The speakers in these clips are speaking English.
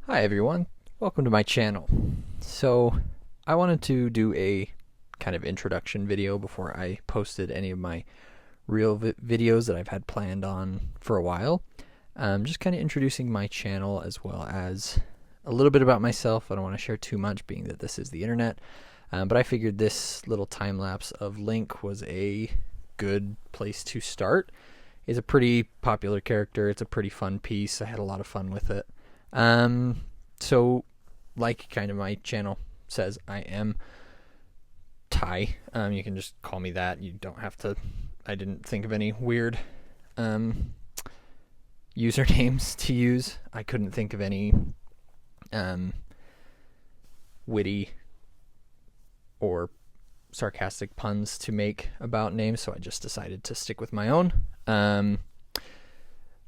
Hi everyone, welcome to my channel. So I wanted to do a kind of introduction video before I posted any of my real videos that I've had planned on for a while. Just kind of introducing my channel as well as a little bit about myself. I don't want to share too much being that this is the internet, but I figured this little time lapse of Link was a good place to start. He's a pretty popular character, it's a pretty fun piece, I had a lot of fun with it. So like kind of my channel says, I am Ty. You can just call me that. You don't have to. I didn't think of any weird usernames to use. I couldn't think of any witty or sarcastic puns to make about names, so I just decided to stick with my own.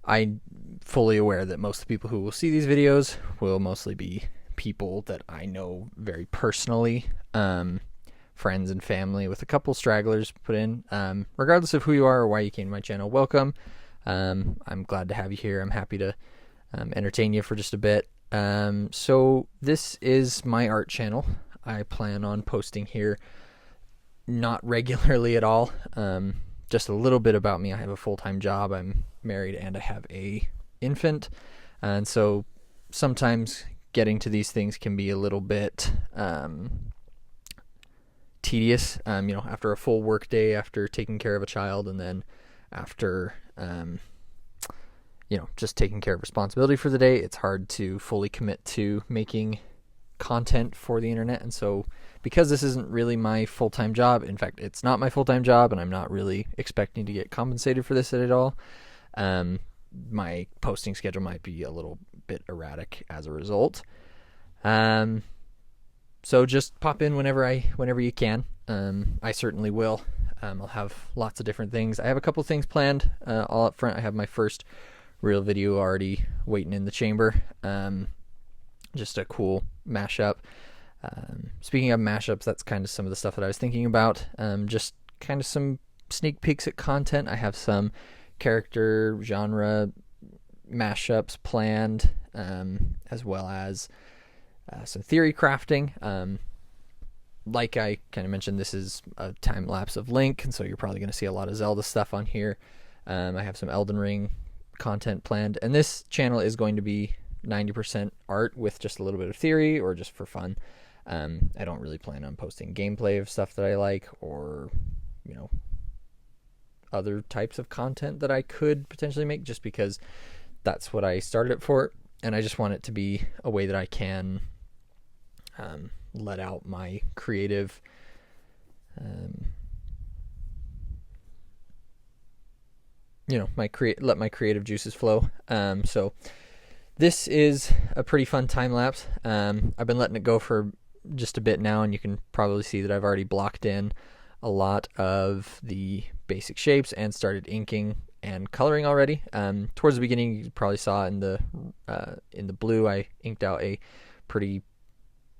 I'm fully aware that most of the people who will see these videos will mostly be people that I know very personally, friends and family, with a couple stragglers put in. Regardless of who you are or why you came to my channel, welcome. I'm glad to have you here. I'm happy to entertain you for just a bit. So this is my art channel. I plan on posting here not regularly at all. Just a little bit about me. I have a full-time job. I'm married and I have a infant, and so sometimes getting to these things can be a little bit tedious. After a full work day, after taking care of a child, and then after just taking care of responsibility for the day, it's hard to fully commit to making content for the internet. And so because this isn't really my full-time job, in fact it's not my full-time job, and I'm not really expecting to get compensated for this at all, my posting schedule might be a little bit erratic as a result. So just pop in whenever you can. I certainly will. I'll have lots of different things. I have a couple things planned all up front. I have my first real video already waiting in the chamber. Just a cool mashup. Speaking of mashups, that's kind of some of the stuff that I was thinking about. Just kind of some sneak peeks at content. I have some character genre mashups planned, as well as some theory crafting. Like I kind of mentioned, this is a time lapse of Link, and so you're probably going to see a lot of Zelda stuff on here. I have some Elden Ring content planned, and this channel is going to be 90% art with just a little bit of theory or just for fun. I don't really plan on posting gameplay of stuff that I like, or other types of content that I could potentially make, just because that's what I started it for, and I just want it to be a way that I can let out my creative let my creative juices flow. So this is a pretty fun time lapse. I've been letting it go for just a bit now, and you can probably see that I've already blocked in a lot of the basic shapes and started inking and coloring already. Towards the beginning, you probably saw in the blue, I inked out a pretty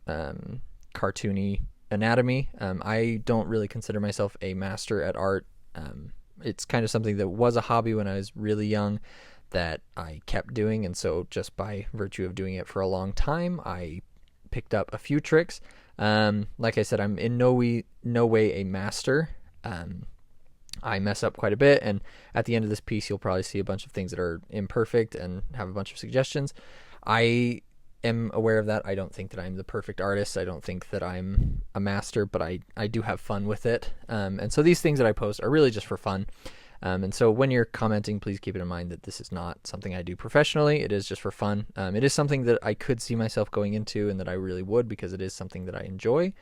cartoony anatomy. I don't really consider myself a master at art. It's kind of something that was a hobby when I was really young that I kept doing, and so just by virtue of doing it for a long time, I picked up a few tricks. Like I said, I'm in no way a master. I mess up quite a bit, and at the end of this piece you'll probably see a bunch of things that are imperfect and have a bunch of suggestions. I am aware of that. I don't think that I'm the perfect artist. I don't think that I'm a master, but I do have fun with it. And so these things that I post are really just for fun. And so when you're commenting, please keep it in mind that this is not something I do professionally. It is just for fun. It is something that I could see myself going into, and that I really would, because it is something that I enjoy.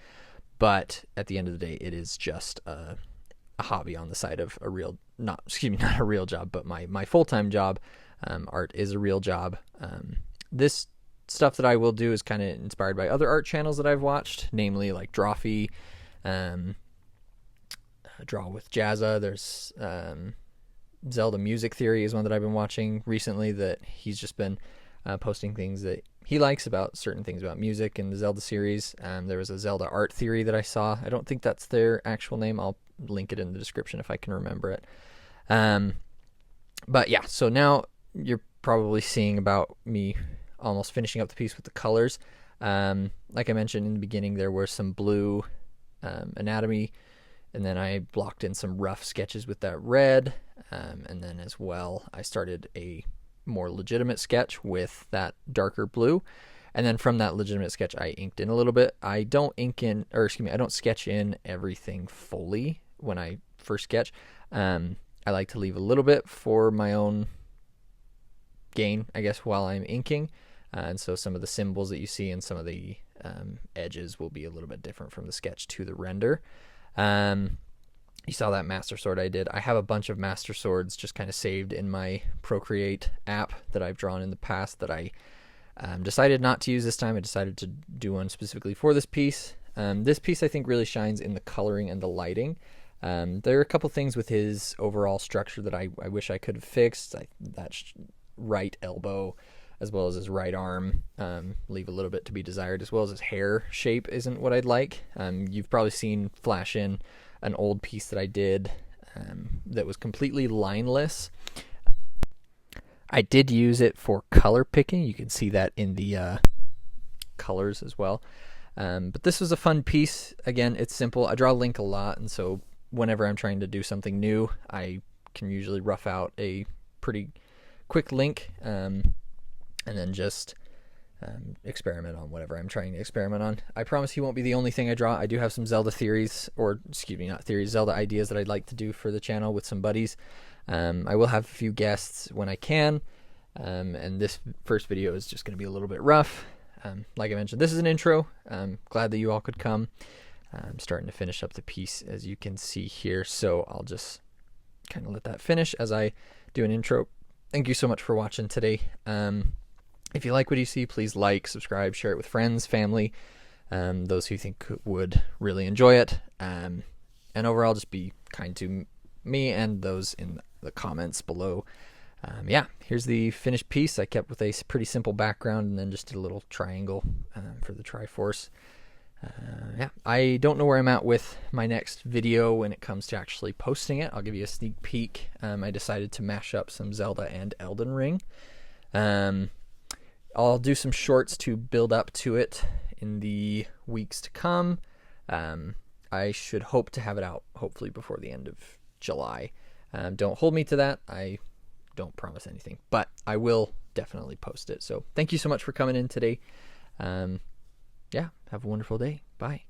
But at the end of the day, it is just a hobby on the side of not a real job, but my full-time job. Art is a real job. This stuff that I will do is kind of inspired by other art channels that I've watched, namely like Drawfee, Draw with Jazza. There's Zelda Music Theory is one that I've been watching recently, that he's just been posting things that he likes about certain things about music in the Zelda series. There was a Zelda Art Theory that I saw. I don't think that's their actual name. I'll link it in the description if I can remember it. But yeah, so now you're probably seeing about me almost finishing up the piece with the colors. Like I mentioned in the beginning, there were some blue anatomy, and then I blocked in some rough sketches with that red, and then as well I started a more legitimate sketch with that darker blue, and then from that legitimate sketch I inked in a little bit. I don't I don't sketch in everything fully when I first sketch. I like to leave a little bit for my own gain, I guess, while I'm inking. And so some of the symbols that you see and some of the edges will be a little bit different from the sketch to the render. You saw that master sword I did. I have a bunch of master swords just kind of saved in my Procreate app that I've drawn in the past that I decided not to use this time. I decided to do one specifically for this piece. This piece I think really shines in the coloring and the lighting. There are a couple things with his overall structure that I wish I could have fixed. That right elbow as well as his right arm leave a little bit to be desired, as well as his hair shape isn't what I'd like. You've probably seen flash in an old piece that I did that was completely lineless. I did use it for color picking. You can see that in the colors as well. But this was a fun piece. Again, it's simple. I draw link a lot, and so whenever I'm trying to do something new, I can usually rough out a pretty quick link and then just experiment on whatever I'm trying to experiment on. I promise he won't be the only thing I draw. I do have some Zelda theories, or excuse me, not theories, Zelda ideas that I'd like to do for the channel with some buddies. I will have a few guests when I can, and this first video is just going to be a little bit rough. Like I mentioned, this is an intro. I'm glad that you all could come. I'm starting to finish up the piece, as you can see here, so I'll just kind of let that finish as I do an intro. Thank you so much for watching today. If you like what you see, please like, subscribe, share it with friends, family, those who you think would really enjoy it, and overall just be kind to me and those in the comments below. Yeah, here's the finished piece. I kept with a pretty simple background and then just did a little triangle for the Triforce. Yeah, I don't know where I'm at with my next video when it comes to actually posting it. I'll give you a sneak peek. I decided to mash up some Zelda and Elden Ring. I'll do some shorts to build up to it in the weeks to come. I should hope to have it out hopefully before the end of July. Don't hold me to that. I don't promise anything, but I will definitely post it. So thank you so much for coming in today. Yeah, have a wonderful day. Bye.